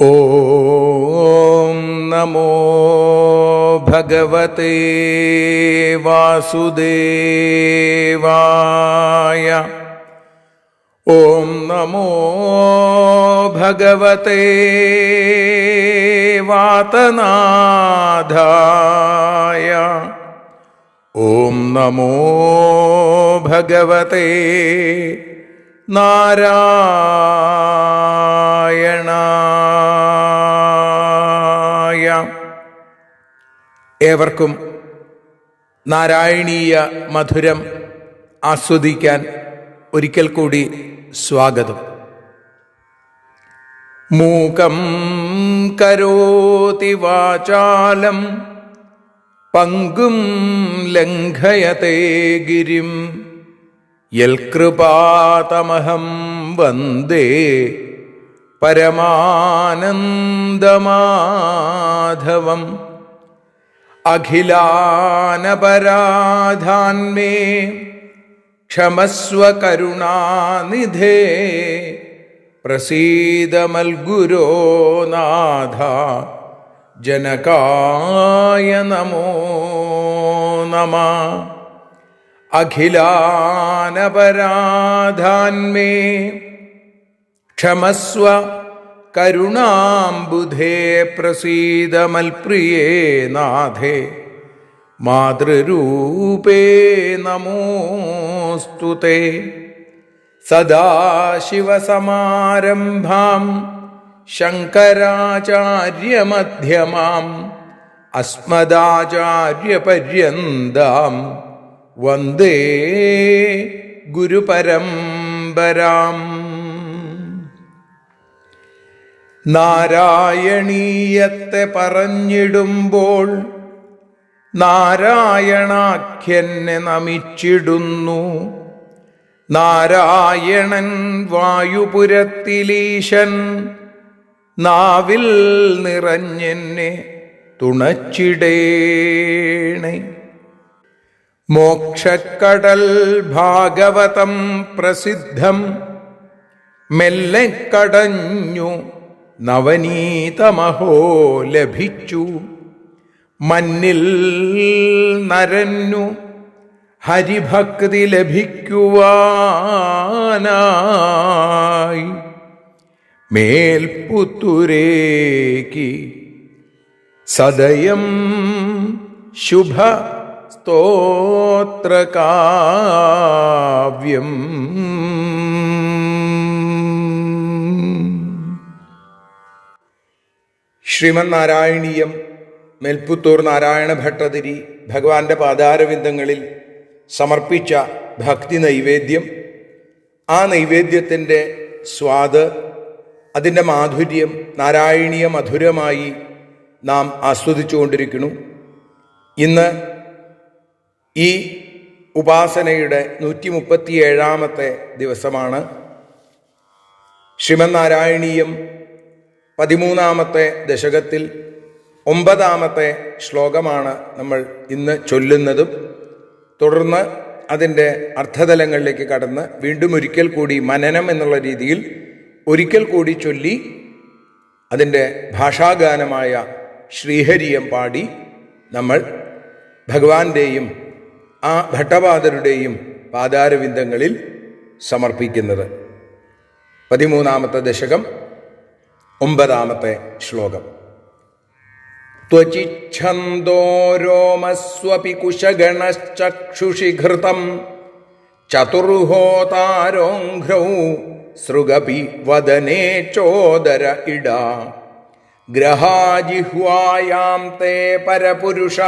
ഓം നമോ ഭഗവതേ വാസുദേവായ. ഓം നമോ ഭഗവതേ വാതനാഥായ. ഓം നമോ ഭഗവതേ നാരായണായ. ഏവർക്കും നാരായണീയ മധുരം ആസ്വദിക്കാൻ ഒരിക്കൽ കൂടി സ്വാഗതം. മൂകം കരോതി വാചാലം പങ്കും ലംഘയത്തെ ഗിരിം യൽകൃപാതമഹം വന്ദേ പരമാനന്ദമാധവം. അഖിലാനപരാധാന്മേ ക്ഷമസ്വ കരുണാനിധേ പ്രസീദ മൽഗുരോ നാഥ ജനകായ നമോ നമഃ. അഖിലാനപരാധാന്മേ ക്ഷമസ്വ കരുണാംബുധേ പ്രസീദ മൽപ്രിയേ നാഥേ മാതൃരൂപേ നമോസ്തുതേ. സദാശിവസമാരംഭാം ശങ്കരാചാര്യമധ്യമാം അസ്മദാചാര്യപര്യന്താം വന്ദേ ഗുരുപരമ്പരാം. നാരായണീയത്തെ പറഞ്ഞിടുമ്പോൾ നാരായണാഖ്യനെ നമിച്ചിടുന്നു. നാരായണൻ വായുപുരത്തിലീശൻ നാവിൽ നിറഞ്ഞെന്നെ തുണച്ചിടേണേ. മോക്ഷക്കടൽ ഭാഗവതം പ്രസിദ്ധം മെല്ലെ കടഞ്ഞു നവനീതമഹോ ലഭിച്ചു. മന്നിൽ നരന്നു ഹരിഭക്തി ലഭിക്കുവാനായി മേൽപുത്തൂരേക്ക് സദയം ശുഭ സ്തോത്രകാവ്യം. ശ്രീമന്നാരായണീയം മേൽപ്പുത്തൂർ നാരായണ ഭട്ടതിരി ഭഗവാന്റെ പാദാരവിന്ദങ്ങളിൽ സമർപ്പിച്ച ഭക്തി നൈവേദ്യം, ആ നൈവേദ്യത്തിൻ്റെ സ്വാദ്, അതിൻ്റെ മാധുര്യം നാരായണീയ മധുരമായി നാം ആസ്വദിച്ചുകൊണ്ടിരിക്കുന്നു. ഇന്ന് ഈ ഉപാസനയുടെ 137ാമത്തെ ദിവസമാണ്. ശ്രീമന്നാരായണീയം 13ാമത്തെ ദശകത്തിൽ 9ാമത്തെ ശ്ലോകമാണ് നമ്മൾ ഇന്ന് ചൊല്ലുന്നതും. തുടർന്ന് അതിൻ്റെ അർത്ഥതലങ്ങളിലേക്ക് കടന്ന് വീണ്ടും ഒരിക്കൽ കൂടി മനനം എന്നുള്ള രീതിയിൽ ഒരിക്കൽ കൂടി ചൊല്ലി അതിൻ്റെ ഭാഷാഗാനമായ ശ്രീഹരിയം പാടി നമ്മൾ ഭഗവാന്റെയും ആ ഭട്ടപാദരുടെയും പാദാരവിന്ദങ്ങളിൽ സമർപ്പിക്കുന്നത്. 13ാമത്തെ ദശകം 9ാമത്തെ ശ്ലോകം. ത്വചിച്ഛന്ദോ രോമസ്വപി കുശഗണശ്ചക്ഷുഷി ഘൃതം ചതുർഹോതാരോഘ്രൗ സൃഗപി വദനേ ചോദര ഇടാ ഗ്രഹാജിഹ്വായാം തേ പരപുരുഷ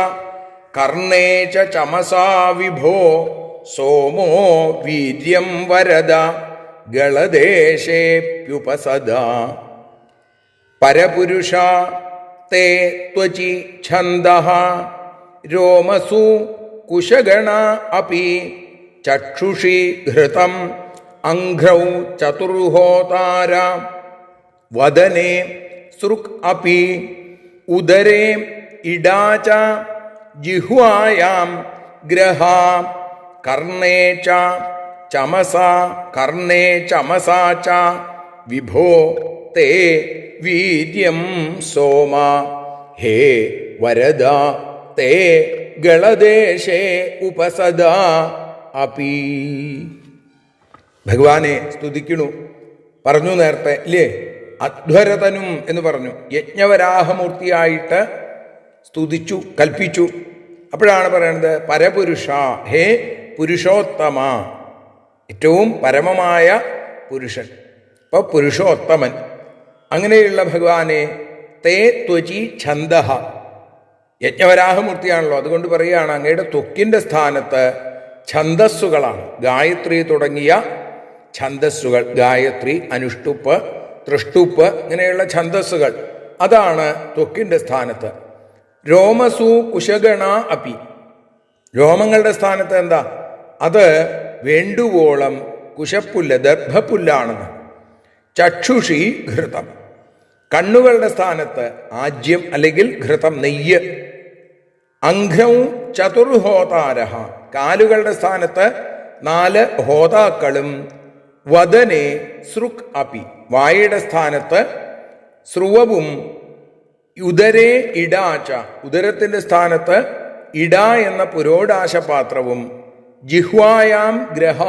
കർണേ ച ചമസാ വിഭോ സോമോ വീര്യം വരദ ഗളദേശേപ്യുപസദാ. പരപുരുഷ തേ ത്വചി ഛന്ദഃ രോമസു കുശഗണ അപി ചക്ഷുഷി ഘൃതം അംഘ്രൗ ചതുർഹോതാര വദനേ സൃക് അപി ഉദരേ ഇടാ ച ജിഹ്വായാം ഗ്രഹ കർണേ ച ചമസാ ച വിഭോ തേ വീര്യം സോമ ഹേ വരദ തേ ഗളദേശേ ഉപസദ അപി. ഭഗവാനെ സ്തുതിക്കണു. പറഞ്ഞു നേരത്തെ ഇല്ലേ, അധ്വരതനും എന്ന് പറഞ്ഞു. യജ്ഞവരാഹമൂർത്തിയായിട്ട് സ്തുതിച്ചു, കൽപ്പിച്ചു. അപ്പോഴാണ് പറയണത് പരപുരുഷ, ഹേ പുരുഷോത്തമ, ഏറ്റവും പരമമായ പുരുഷൻ. അപ്പോൾ പുരുഷോത്തമൻ, അങ്ങനെയുള്ള ഭഗവാനെ തേ ത്വചി ഛന്ദ, യജ്ഞവരാഹമൂർത്തിയാണല്ലോ, അതുകൊണ്ട് പറയുകയാണ് അങ്ങയുടെ ത്വക്കിൻ്റെ സ്ഥാനത്ത് ഛന്ദസ്സുകളാണ്. ഗായത്രി തുടങ്ങിയ ഛന്ദസ്സുകൾ, ഗായത്രി, അനുഷ്ടുപ്പ്, തൃഷ്ടുപ്പ്, ഇങ്ങനെയുള്ള ഛന്ദസ്സുകൾ, അതാണ് ത്വക്കിൻ്റെ സ്ഥാനത്ത്. രോമസു കുശഗണ അപി, രോമങ്ങളുടെ സ്ഥാനത്ത് എന്താ? അത് വേണ്ടുവോളം കുശപ്പുല്ല്, ദർഭപ്പുല്ലാണെന്ന്. ചക്ഷുഷി ഘൃതം, കണ്ണുകളുടെ സ്ഥാനത്ത് ആജ്യം അല്ലെങ്കിൽ ഘൃതം, നെയ്യ്. അംഘ്രൗ ചതുർഹോതാരഹ, കാലുകളുടെ സ്ഥാനത്ത് 4 ഹോതാക്കളും. വദനെ സൃക് അപി, വായുടെ സ്ഥാനത്ത് സ്രുവവും. ഉദരേ ഇടാച, ഉദരത്തിൻ്റെ സ്ഥാനത്ത് ഇട എന്ന പുരോടാശപാത്രവും. ജിഹ്വായാം ഗ്രഹ,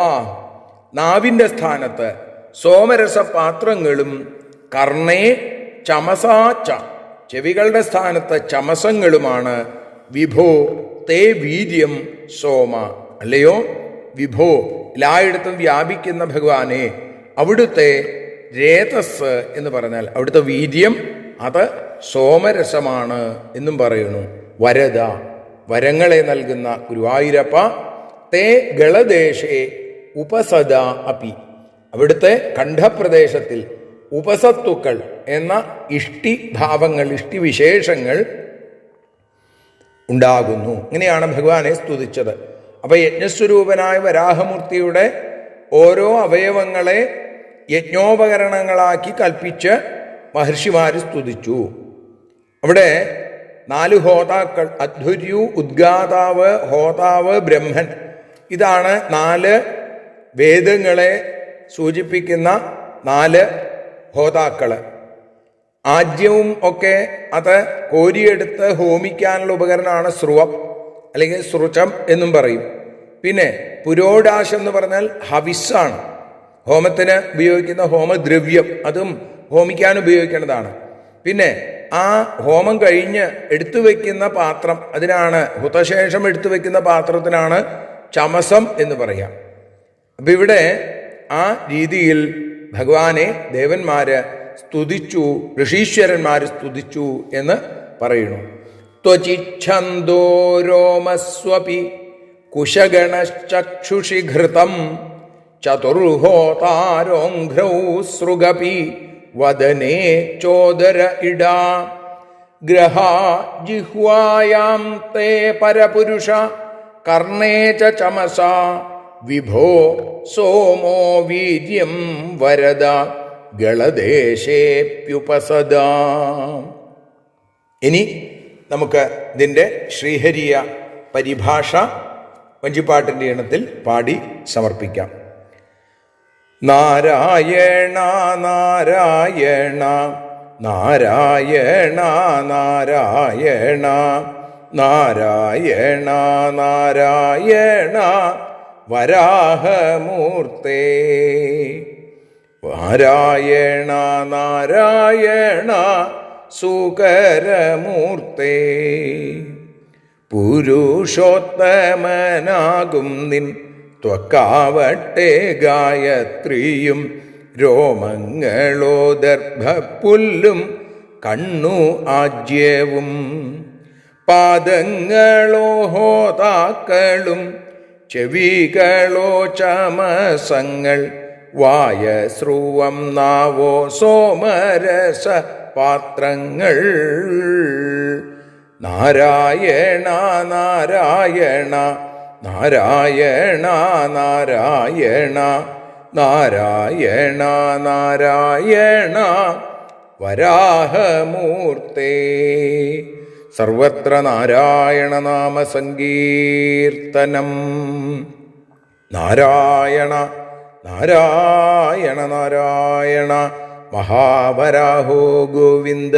നാവിൻ്റെ സ്ഥാനത്ത് സോമരസപാത്രങ്ങളും. കർണേ ചമസാച്ച, ചെവികളുടെ സ്ഥാനത്ത് ചമസങ്ങളുമാണ്. വിഭോ തേ വീര്യം സോമ, അല്ലയോ വിഭോ, എല്ലായിടത്തും വ്യാപിക്കുന്ന ഭഗവാനെ, അവിടുത്തെ രേതസ് എന്ന് പറഞ്ഞാൽ അവിടുത്തെ വീര്യം അത് സോമരസമാണ് എന്നും പറയുന്നു. വരദ, വരങ്ങളെ നൽകുന്ന ഗുരുവായൂരപ്പ. തേ ഗളദേശേ ഉപസദ അപി, അവിടുത്തെ കണ്ഠപ്രദേശത്തിൽ ഉപസത്തുക്കൾ എന്ന ഇഷ്ടിഭാവങ്ങൾ, ഇഷ്ടിവിശേഷങ്ങൾ ഉണ്ടാകുന്നു. ഇങ്ങനെയാണ് ഭഗവാനെ സ്തുതിച്ചത്. അപ്പൊ യജ്ഞസ്വരൂപനായ വരാഹമൂർത്തിയുടെ ഓരോ അവയവങ്ങളെ യജ്ഞോപകരണങ്ങളാക്കി കൽപ്പിച്ച് മഹർഷിമാർ സ്തുതിച്ചു. അവിടെ 4 ഹോതാക്കൾ, അധ്വര്യു, ഉദ്ഗാതാവ്, ഹോതാവ്, ബ്രഹ്മൻ. ഇതാണ് 4 വേദങ്ങളെ സൂചിപ്പിക്കുന്ന 4 ഹോതാക്കള്. ആജ്യവും ഒക്കെ അത് കോരിയെടുത്ത് ഹോമിക്കാനുള്ള ഉപകരണമാണ് സ്രുവം അല്ലെങ്കിൽ സൃചം എന്നും പറയും. പിന്നെ പുരോടാശം എന്ന് പറഞ്ഞാൽ ഹവിസ്സാണ്, ഹോമത്തിന് ഉപയോഗിക്കുന്ന ഹോമദ്രവ്യം, അതും ഹോമിക്കാൻ ഉപയോഗിക്കേണ്ടതാണ്. പിന്നെ ആ ഹോമം കഴിഞ്ഞ് എടുത്തു വയ്ക്കുന്ന പാത്രം, അതിനാണ് ഹുതശേഷം എടുത്തു വയ്ക്കുന്ന പാത്രത്തിനാണ് ചമസം എന്ന് പറയാം. അപ്പം ഇവിടെ ആ രീതിയിൽ ഭഗവാനെ ദേവന്മാര് സ്തുതിച്ചു, ഋഷീശ്വരന്മാർ സ്തുതിച്ചു എന്ന് പറയുന്നു. ത്വചിച്ഛന്ദോ രോമസ്വപി കുശഗണശ്ചക്ഷുഷി ഘൃതം ചതുർഹോതാരോഘ്രൗ സൃഗപി വദനേ ചോദര ഇടാ ഗ്രഹാ ജിഹ്വായാം തേ പരപുരുഷ കർണേ ച ചമസ വിഭോ സോമോ വീര്യം വരദ ഗളദേശേപ്യുപസദ. ഇനി നമുക്ക് ഇതിൻ്റെ ശ്രീഹരിയ പരിഭാഷ വഞ്ചിപ്പാട്ടിൻ്റെ ഇണത്തിൽ പാടി സമർപ്പിക്കാം. നാരായണ നാരായണ നാരായണ നാരായണ നാരായണ നാരായണ വരാഹമൂർത്തേ. നാരായണ നാരായണ സുകരമൂർത്തേ. പുരുഷോത്തമനാകും നിൻ ത്വക്കാവട്ടെ ഗായത്രിയും രോമങ്ങളോ ദർഭപ്പുല്ലും കണ്ണു ആജ്യവും പാദങ്ങളോ ഹോതാക്കളും ചെവികളോ ചമസങ്ങൾ വായശ്രുവം നാവോ സോമരസ പാത്രങ്ങൾ. നാരായണ നാരായണ നാരായണ നാരായണ നാരായണ നാരായണ വരാഹമൂർത്തേ. സർവത്ര നാരായണ നാമ സങ്കീർത്തനം. നാരായണ നാരായണ നാരായണ മഹാവരാഹോ ഗോവിന്ദ.